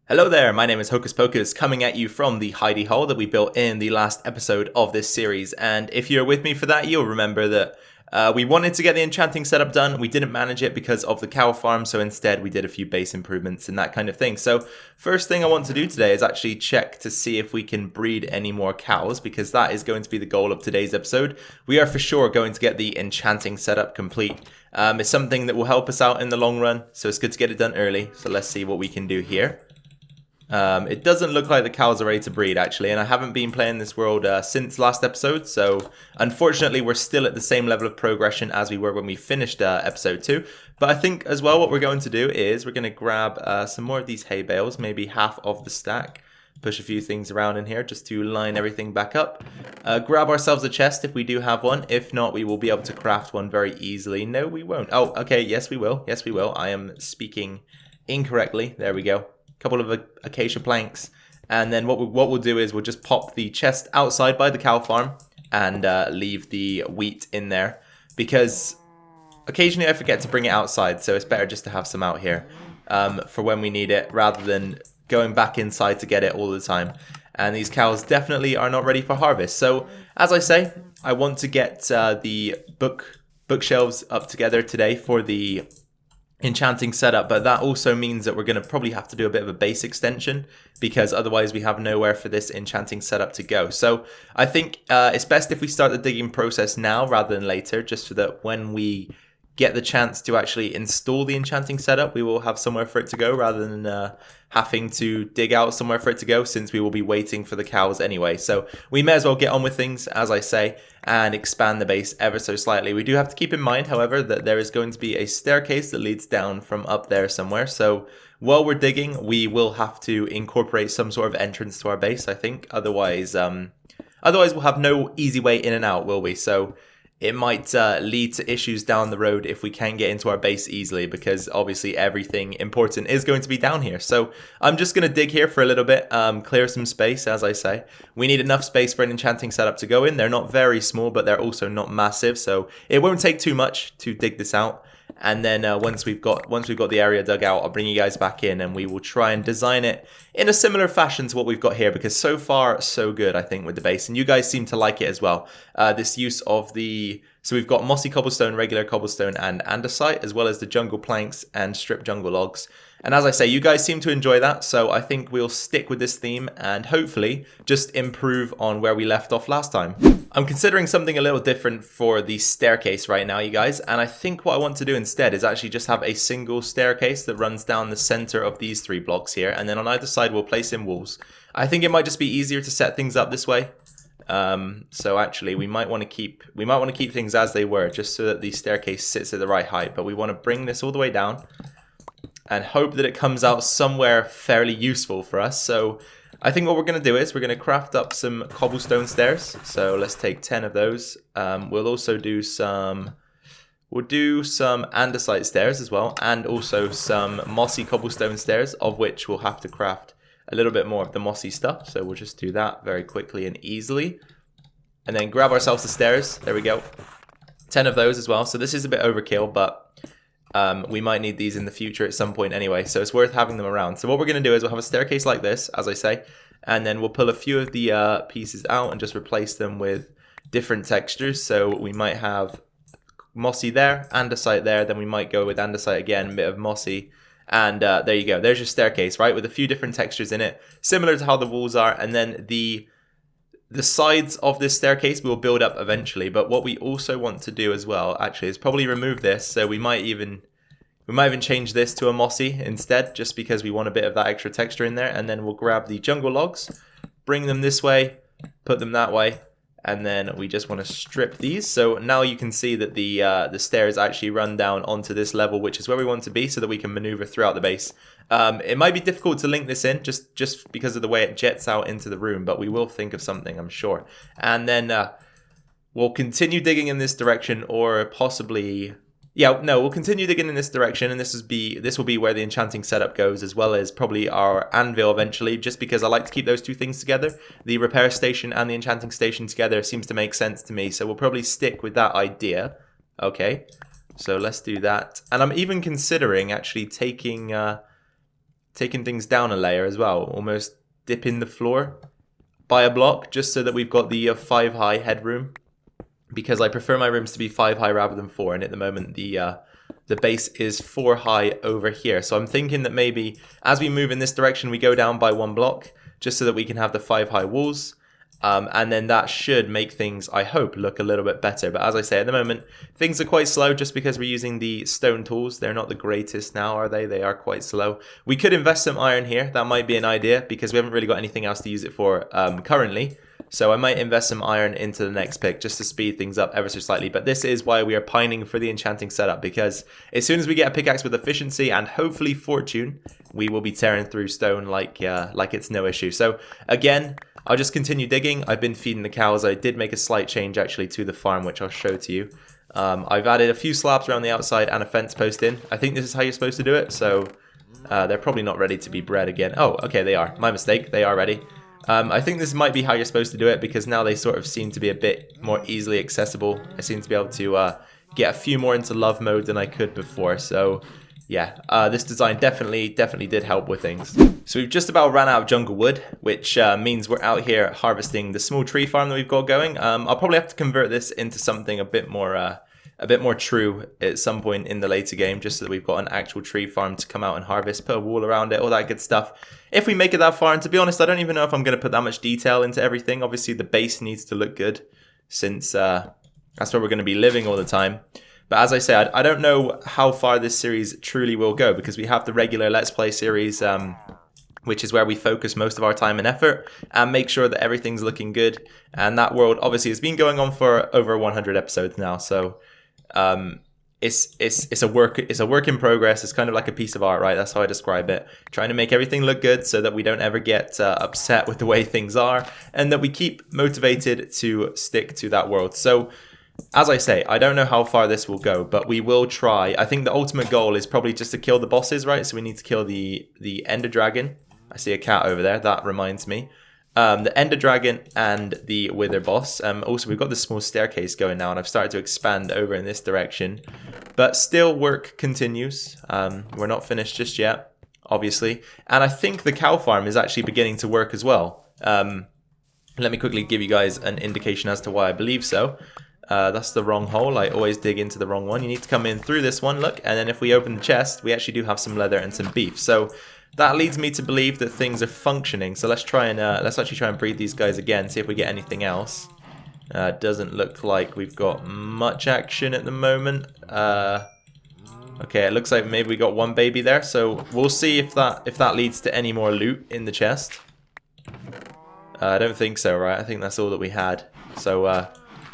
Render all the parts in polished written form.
Hello there, my name is Hocus Pocus, coming at you from the hidey hole that we built in the last episode of this series. And if you're with me for that, you'll remember that we wanted to get the enchanting setup done. We didn't manage it because of the cow farm, so instead we did a few base improvements and that kind of thing. So first thing I want to do today is actually check to see if we can breed any more cows, because that is going to be the goal of today's episode. We are for sure going to get the enchanting setup complete. It's something that will help us out in the long run, so it's good to get it done early. So let's see what we can do here. It doesn't look like the cows are ready to breed, actually, and I haven't been playing this world since last episode, so unfortunately we're still at the same level of progression as we were when we finished episode 2. But I think as well what we're going to do is we're going to grab some more of these hay bales, maybe half of the stack, push a few things around in here just to line everything back up. Grab ourselves a chest if we do have one. If not, we will be able to craft one very easily. No, we won't. Oh, okay, yes we will. Yes we will. I am speaking incorrectly. There we go. Couple of acacia planks, and then what we'll do is we'll just pop the chest outside by the cow farm and leave the wheat in there, because occasionally I forget to bring it outside, so it's better just to have some out here for when we need it rather than going back inside to get it all the time. And these cows definitely are not ready for harvest, so as I say, I want to get the bookshelves up together today for the enchanting setup, but that also means that we're going to probably have to do a bit of a base extension, because otherwise we have nowhere for this enchanting setup to go. So I think it's best if we start the digging process now rather than later, just so that when we get the chance to actually install the enchanting setup, we will have somewhere for it to go rather than having to dig out somewhere for it to go, since we will be waiting for the cows anyway. So we may as well get on with things, as I say, and expand the base ever so slightly. We do have to keep in mind, however, that there is going to be a staircase that leads down from up there somewhere. So while we're digging, we will have to incorporate some sort of entrance to our base, I think. Otherwise we'll have no easy way in and out, will we? So it might lead to issues down the road if we can't get into our base easily, because obviously everything important is going to be down here. So I'm just going to dig here for a little bit, clear some space, as I say. We need enough space for an enchanting setup to go in. They're not very small, but they're also not massive, so it won't take too much to dig this out. And then once we've got the area dug out, I'll bring you guys back in and we will try and design it in a similar fashion to what we've got here, because so far so good, I think, with the base, and you guys seem to like it as well. This use of so we've got mossy cobblestone, regular cobblestone, and andesite, as well as the jungle planks and strip jungle logs. And as I say, you guys seem to enjoy that, so I think we'll stick with this theme and hopefully just improve on where we left off last time. I'm considering something a little different for the staircase right now, you guys, and I think what I want to do instead is actually just have a single staircase that runs down the center of these 3 blocks here, and then on either side we'll place in walls. I think it might just be easier to set things up this way. So actually we might want to keep things as they were, just so that the staircase sits at the right height, but we want to bring this all the way down and hope that it comes out somewhere fairly useful for us. So I think what we're going to do is we're going to craft up some cobblestone stairs. So let's take 10 of those. We'll also do some andesite stairs as well, and also some mossy cobblestone stairs, of which we'll have to craft a little bit more of the mossy stuff. So we'll just do that very quickly and easily. And then grab ourselves the stairs. There we go. 10 of those as well. So this is a bit overkill, but we might need these in the future at some point anyway, so it's worth having them around. So what we're going to do is we'll have a staircase like this, as I say, and then we'll pull a few of the pieces out and just replace them with different textures. So we might have mossy there, andesite there, then we might go with andesite again, a bit of mossy, and there you go. There's your staircase, right, with a few different textures in it, similar to how the walls are. And then the sides of this staircase will build up eventually, but what we also want to do as well, actually, is probably remove this. So we might even change this to a mossy instead, just because we want a bit of that extra texture in there. And then we'll grab the jungle logs, bring them this way, put them that way, and then we just want to strip these. So now you can see that the stairs actually run down onto this level, which is where we want to be, so that we can maneuver throughout the base. It might be difficult to link this in just because of the way it jets out into the room, but we will think of something, I'm sure. And then we'll continue digging in this direction, or possibly... Yeah, no, we'll continue digging in this direction, and this will be where the enchanting setup goes, as well as probably our anvil eventually, just because I like to keep those two things together. The repair station and the enchanting station together seems to make sense to me, so we'll probably stick with that idea. Okay, so let's do that. And I'm even considering actually taking taking things down a layer as well, almost dipping the floor by a block, just so that we've got the 5 high headroom, because I prefer my rooms to be 5 high rather than 4, and at the moment the base is 4 high over here. So I'm thinking that maybe as we move in this direction, we go down by 1 block, just so that we can have the 5 high walls. And then that should make things, I hope, look a little bit better. But as I say, at the moment, things are quite slow just because we're using the stone tools. They're not the greatest now, are they? They are quite slow. We could invest some iron here. That might be an idea because we haven't really got anything else to use it for currently. So I might invest some iron into the next pick just to speed things up ever so slightly. But this is why we are pining for the enchanting setup, because as soon as we get a pickaxe with efficiency and hopefully fortune, we will be tearing through stone like it's no issue. So again, I'll just continue digging. I've been feeding the cows. I did make a slight change actually to the farm, which I'll show to you. I've added a few slabs around the outside and a fence post in. I think this is how you're supposed to do it. So they're probably not ready to be bred again. Oh, okay, they are. My mistake. They are ready. I think this might be how you're supposed to do it because now they sort of seem to be a bit more easily accessible. I seem to be able to get a few more into love mode than I could before. So yeah, this design definitely did help with things. So we've just about ran out of jungle wood, which means we're out here harvesting the small tree farm that we've got going. I'll probably have to convert this into something a bit more true at some point in the later game, just so that we've got an actual tree farm to come out and harvest, put a wall around it, all that good stuff. If we make it that far, and to be honest, I don't even know if I'm going to put that much detail into everything. Obviously, the base needs to look good, since that's where we're going to be living all the time. But as I said, I don't know how far this series truly will go, because we have the regular Let's Play series, which is where we focus most of our time and effort and make sure that everything's looking good. And that world obviously has been going on for over 100 episodes now, so it's a work in progress. It's kind of like a piece of art, right? That's how I describe it. Trying to make everything look good so that we don't ever get upset with the way things are, and that we keep motivated to stick to that world. So as I say, I don't know how far this will go, but we will try. I think the ultimate goal is probably just to kill the bosses, right? So we need to kill the Ender Dragon. I see a cat over there. That reminds me. The Ender Dragon and the Wither boss. Also, we've got the small staircase going now, and I've started to expand over in this direction. But still, work continues. We're not finished just yet, obviously. And I think the cow farm is actually beginning to work as well. Let me quickly give you guys an indication as to why I believe so. That's the wrong hole. I always dig into the wrong one. You need to come in through this one, look. And then if we open the chest, we actually do have some leather and some beef. So that leads me to believe that things are functioning. So let's actually try and breed these guys again, see if we get anything else. Doesn't look like we've got much action at the moment. Okay, it looks like maybe we got one baby there. So we'll see if that leads to any more loot in the chest. I don't think so, right? I think that's all that we had. So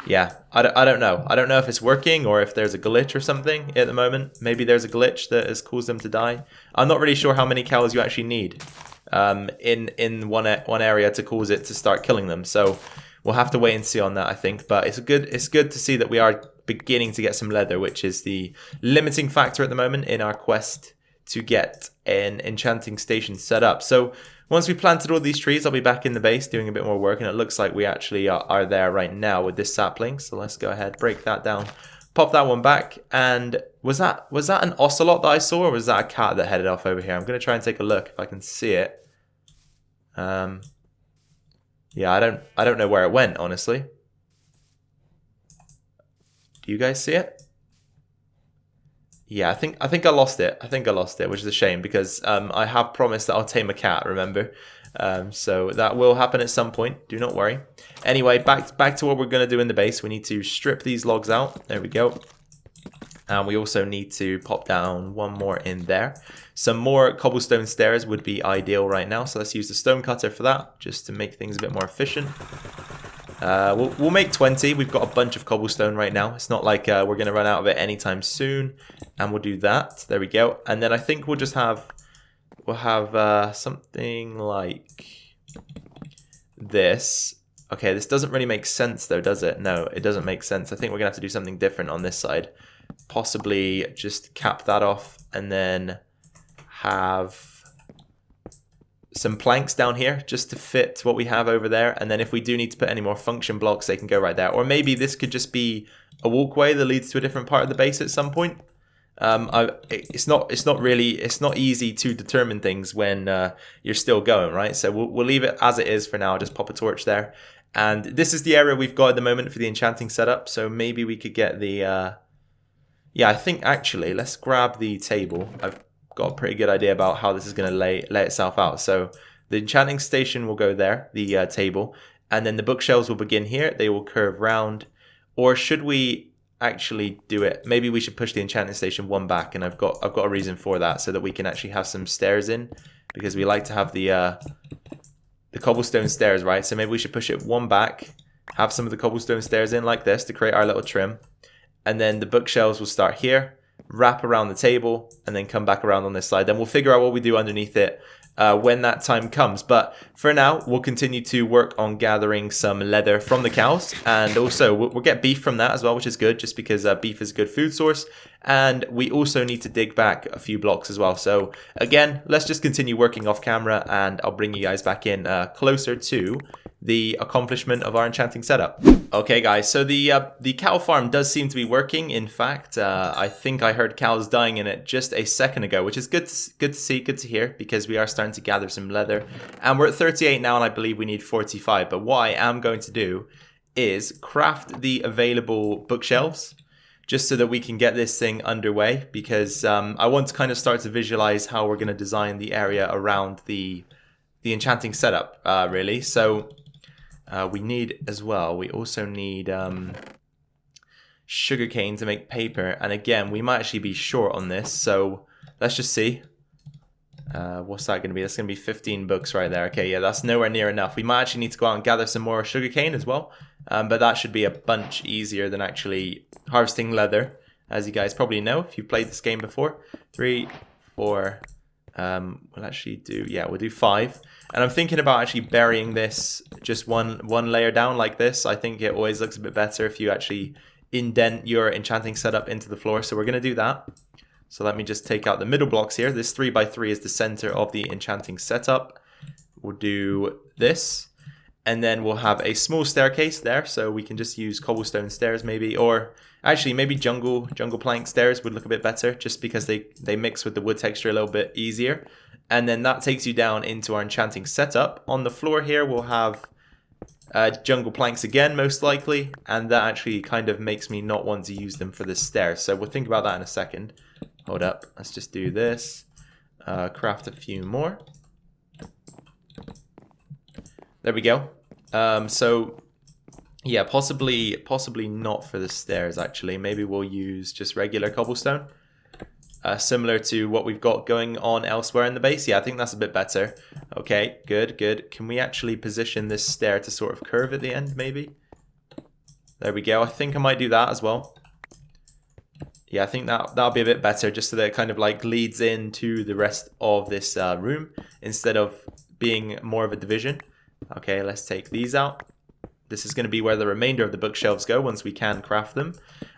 yeah, I don't know. I don't know if it's working or if there's a glitch or something at the moment. Maybe there's a glitch that has caused them to die. I'm not really sure how many cows you actually need in one area to cause it to start killing them. So we'll have to wait and see on that, I think. But it's good to see that we are beginning to get some leather, which is the limiting factor at the moment in our quest to get an enchanting station set up. So once we planted all these trees, I'll be back in the base doing a bit more work, and it looks like we actually are there right now with this sapling. So let's go ahead, break that down, pop that one back. And was that an ocelot that I saw, or was that a cat that headed off over here? I'm going to try and take a look if I can see it. Yeah, I don't know where it went, honestly. Do you guys see it? Yeah, I think I lost it. I think I lost it, which is a shame because I have promised that I'll tame a cat, remember? So that will happen at some point. Do not worry. Anyway, back to what we're going to do in the base. We need to strip these logs out. There we go. And we also need to pop down one more in there. Some more cobblestone stairs would be ideal right now. So let's use the stone cutter for that, just to make things a bit more efficient. We'll make 20. We've got a bunch of cobblestone right now. It's not like we're going to run out of it anytime soon. And we'll do that. There we go. And then I think we'll just have... We'll have something like this. Okay, this doesn't really make sense though, does it? No, it doesn't make sense. I think we're going to have to do something different on this side. Possibly just cap that off and then have some planks down here just to fit what we have over there. And then if we do need to put any more function blocks, they can go right there. Or maybe this could just be a walkway that leads to a different part of the base at some point. It's not easy to determine things when you're still going, right? So we'll leave it as it is for now. Just pop a torch there. And this is the area we've got at the moment for the enchanting setup. So maybe we could get the... yeah, I think actually, let's grab the table. I've got a pretty good idea about how this is going to lay itself out. So the enchanting station will go there, the table. And then the bookshelves will begin here. They will curve round. Or should we actually do it? Maybe we should push the enchanting station one back. And I've got a reason for that, so that we can actually have some stairs in. Because we like to have the cobblestone stairs, right? So maybe we should push it one back. Have some of the cobblestone stairs in like this to create our little trim. And then the bookshelves will start here, wrap around the table, and then come back around on this side. Then we'll figure out what we do underneath it when that time comes. But for now, we'll continue to work on gathering some leather from the cows. And also, we'll get beef from that as well, which is good, just because beef is a good food source. And we also need to dig back a few blocks as well. So again, let's just continue working off camera, and I'll bring you guys back in closer to the accomplishment of our enchanting setup. Okay guys, so the cow farm does seem to be working. In fact, I think I heard cows dying in it just a second ago, which is good to see, good to hear, because we are starting to gather some leather. And we're at 38 now, and I believe we need 45. But what I am going to do is craft the available bookshelves, just so that we can get this thing underway, because I want to kind of start to visualize how we're going to design the area around the enchanting setup, really. So we need as well, we also need sugarcane to make paper. And again, we might actually be short on this, so let's just see. What's that going to be? That's going to be 15 books right there. Okay, yeah, that's nowhere near enough. We might actually need to go out and gather some more sugarcane as well. But that should be a bunch easier than actually harvesting leather, as you guys probably know if you've played this game before. 3, 4, we'll actually do, yeah, we'll do 5. And I'm thinking about actually burying this just one layer down like this. I think it always looks a bit better if you actually indent your enchanting setup into the floor. So we're going to do that. So let me just take out the middle blocks here. This 3x3 is the center of the enchanting setup. We'll do this. And then we'll have a small staircase there, so we can just use cobblestone stairs maybe, or actually maybe jungle plank stairs would look a bit better, just because they mix with the wood texture a little bit easier. And then that takes you down into our enchanting setup. On the floor here we'll have jungle planks again, most likely, and that actually kind of makes me not want to use them for the stairs. So we'll think about that in a second. Hold up, let's just do this. Craft a few more. There we go. So yeah, possibly not for the stairs actually. Maybe we'll use just regular cobblestone. Similar to what we've got going on elsewhere in the base. Yeah, I think that's a bit better. Okay, good. Can we actually position this stair to sort of curve at the end maybe? There we go. I think I might do that as well. Yeah, I think that'll be a bit better, just so that it kind of like leads into the rest of this room instead of being more of a division. Okay, let's take these out. This is going to be where the remainder of the bookshelves go once we can craft them.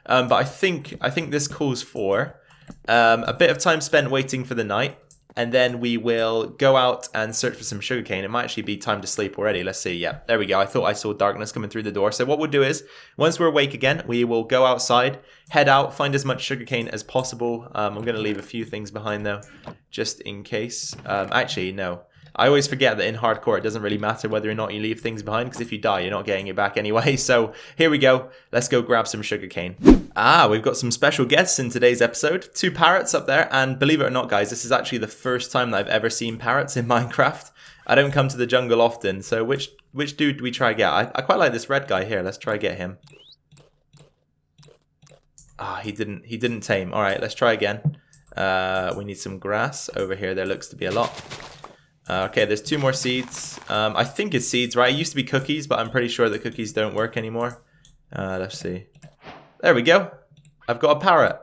But I think this calls for a bit of time spent waiting for the night, and then we will go out and search for some sugarcane. It might actually be time to sleep already. Let's see. Yeah, there we go. I thought I saw darkness coming through the door. So what we'll do is, once we're awake again, we will go outside, head out, find as much sugarcane as possible. I'm going to leave a few things behind though, just in case. Actually, no. I always forget that in hardcore it doesn't really matter whether or not you leave things behind, because if you die you're not getting it back anyway. So here we go, let's go grab some sugarcane. We've got some special guests in today's episode. 2 parrots up there, and believe it or not guys, this is actually the first time that I've ever seen parrots in Minecraft. I don't come to the jungle often, so which dude do we try get? I quite like this red guy here, let's try get him. He didn't tame. Alright, let's try again. We need some grass over here, there looks to be a lot. Okay, there's 2 more seeds. I think it's seeds, right? It used to be cookies, but I'm pretty sure that cookies don't work anymore. Let's see. There we go. I've got a parrot.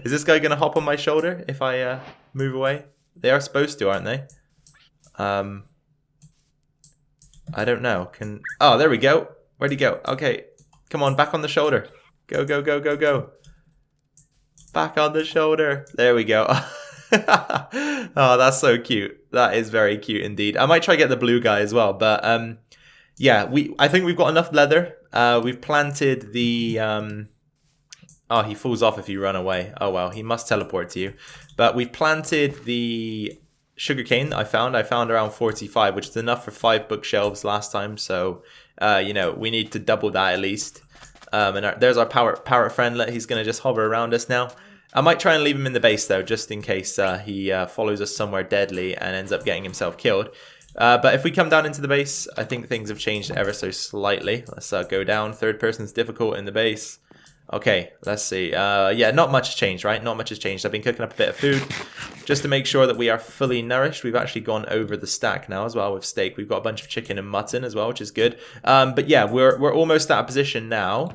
Is this guy going to hop on my shoulder if I move away? They are supposed to, aren't they? I don't know. Oh, there we go. Where'd he go? Okay, come on, back on the shoulder. Go, go, go, go, go. Back on the shoulder. There we go. Oh, that's so cute. That is very cute indeed. I might try to get the blue guy as well, but yeah, I think we've got enough leather. We've planted the Oh, he falls off if you run away. Oh well, he must teleport to you. But we've planted the sugarcane that I found. I found around 45, which is enough for 5 bookshelves last time. So, you know, we need to double that at least. There's our parrot friendlet. He's going to just hover around us now. I might try and leave him in the base, though, just in case he follows us somewhere deadly and ends up getting himself killed. But if we come down into the base, I think things have changed ever so slightly. Let's go down. Third person's difficult in the base. Okay, let's see. Yeah, not much has changed, right? Not much has changed. I've been cooking up a bit of food just to make sure that we are fully nourished. We've actually gone over the stack now as well with steak. We've got a bunch of chicken and mutton as well, which is good. But yeah, we're almost at a position now,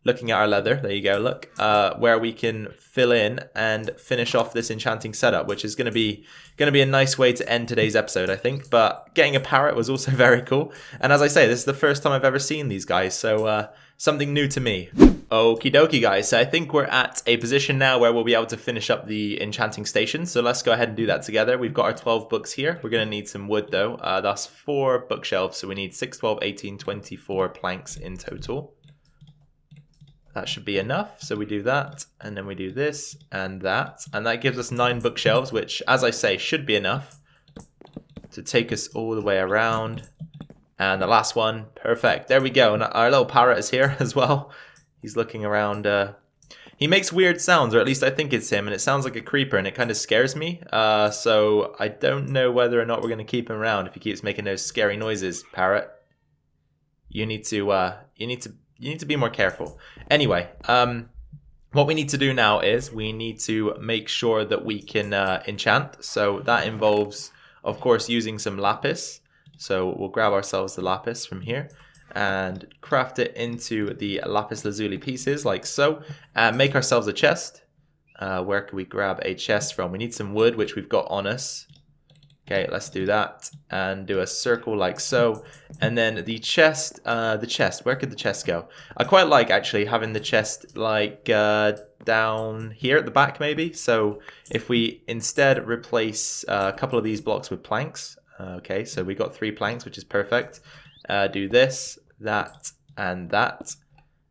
looking at our leather, there you go, look, where we can fill in and finish off this enchanting setup, which is going to be a nice way to end today's episode, I think. But getting a parrot was also very cool. And as I say, this is the first time I've ever seen these guys, so something new to me. Okie dokie, guys. So I think we're at a position now where we'll be able to finish up the enchanting station. So let's go ahead and do that together. We've got our 12 books here. We're going to need some wood, though. That's 4 bookshelves. So we need 6, 12, 18, 24 planks in total. That should be enough. So we do that, and then we do this and that. And that gives us 9 bookshelves, which, as I say, should be enough to take us all the way around. And the last one, perfect. There we go. And our little parrot is here as well. He's looking around. He makes weird sounds, or at least I think it's him, and it sounds like a creeper, and it kind of scares me. So I don't know whether or not we're going to keep him around if he keeps making those scary noises. Parrot, you need to be more careful. Anyway, what we need to do now is we need to make sure that we can enchant. So that involves, of course, using some lapis. So we'll grab ourselves the lapis from here and craft it into the lapis lazuli pieces like so, and make ourselves a chest. Where can we grab a chest from? We need some wood, which we've got on us. Okay, let's do that and do a circle like so. And then the chest, where could the chest go? I quite like actually having the chest like down here at the back maybe. So if we instead replace a couple of these blocks with planks. Okay, so we got 3 planks, which is perfect. Do this, that, and that.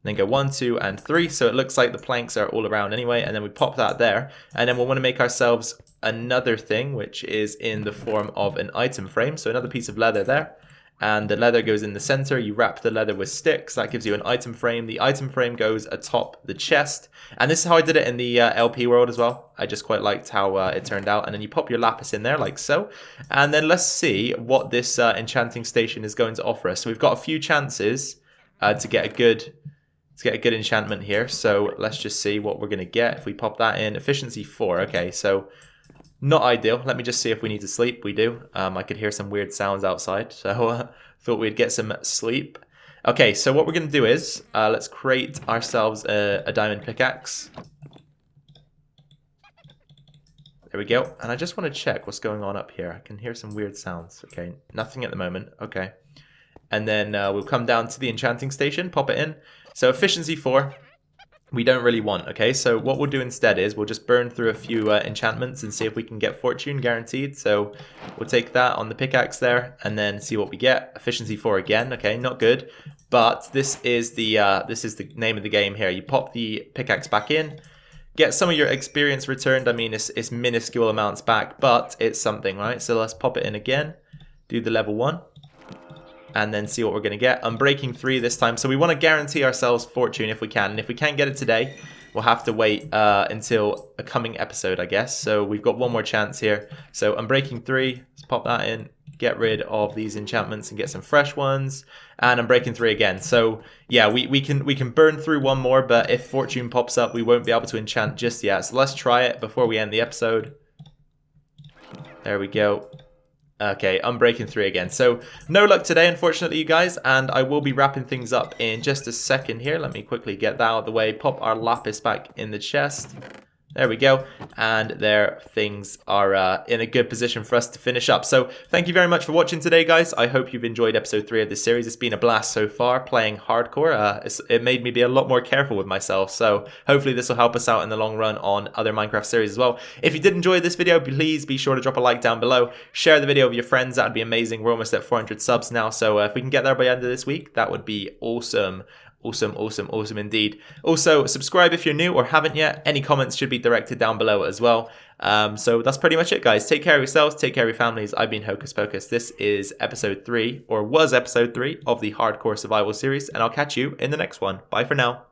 Then go 1, 2, and 3. So it looks like the planks are all around anyway. And then we pop that there. And then we'll want to make ourselves another thing, which is in the form of an item frame. So another piece of leather there. And the leather goes in the center. You wrap the leather with sticks. That gives you an item frame. The item frame goes atop the chest. And this is how I did it in the LP world as well. I just quite liked how it turned out. And then you pop your lapis in there like so. And then let's see what this enchanting station is going to offer us. So we've got a few chances to get a good enchantment here. So let's just see what we're going to get if we pop that in. Efficiency 4. Okay, so not ideal. Let me just see if we need to sleep. We do. I could hear some weird sounds outside, so thought we'd get some sleep. Okay, so what we're going to do is let's create ourselves a diamond pickaxe. There we go. And I just want to check what's going on up here. I can hear some weird sounds. Okay, nothing at the moment. Okay. And then we'll come down to the enchanting station, pop it in. So efficiency 4. We don't really want, okay? So what we'll do instead is we'll just burn through a few enchantments and see if we can get fortune guaranteed. So we'll take that on the pickaxe there and then see what we get. Efficiency 4 again, okay, not good. But this is the name of the game here. You pop the pickaxe back in, get some of your experience returned. I mean, it's minuscule amounts back, but it's something, right? So let's pop it in again, do the level 1. And then see what we're going to get. Unbreaking 3 this time. So we want to guarantee ourselves fortune if we can. And if we can't get it today, we'll have to wait until a coming episode, I guess. So we've got one more chance here. So Unbreaking 3. Let's pop that in. Get rid of these enchantments and get some fresh ones. And Unbreaking 3 again. So yeah, we can burn through one more. But if fortune pops up, we won't be able to enchant just yet. So let's try it before we end the episode. There we go. Okay, Unbreaking 3 again. So, no luck today, unfortunately, you guys. And I will be wrapping things up in just a second here. Let me quickly get that out of the way. Pop our lapis back in the chest. There we go. And there, things are in a good position for us to finish up. So, thank you very much for watching today, guys. I hope you've enjoyed episode 3 of this series. It's been a blast so far playing hardcore. It made me be a lot more careful with myself. So, hopefully this will help us out in the long run on other Minecraft series as well. If you did enjoy this video, please be sure to drop a like down below. Share the video with your friends. That would be amazing. We're almost at 400 subs now. So, if we can get there by the end of this week, that would be awesome. Awesome, awesome, awesome indeed. Also, subscribe if you're new or haven't yet. Any comments should be directed down below as well. So that's pretty much it, guys. Take care of yourselves. Take care of your families. I've been Hocus Pocus. This is episode 3, or was episode 3 of the Hardcore Survival series, and I'll catch you in the next one. Bye for now.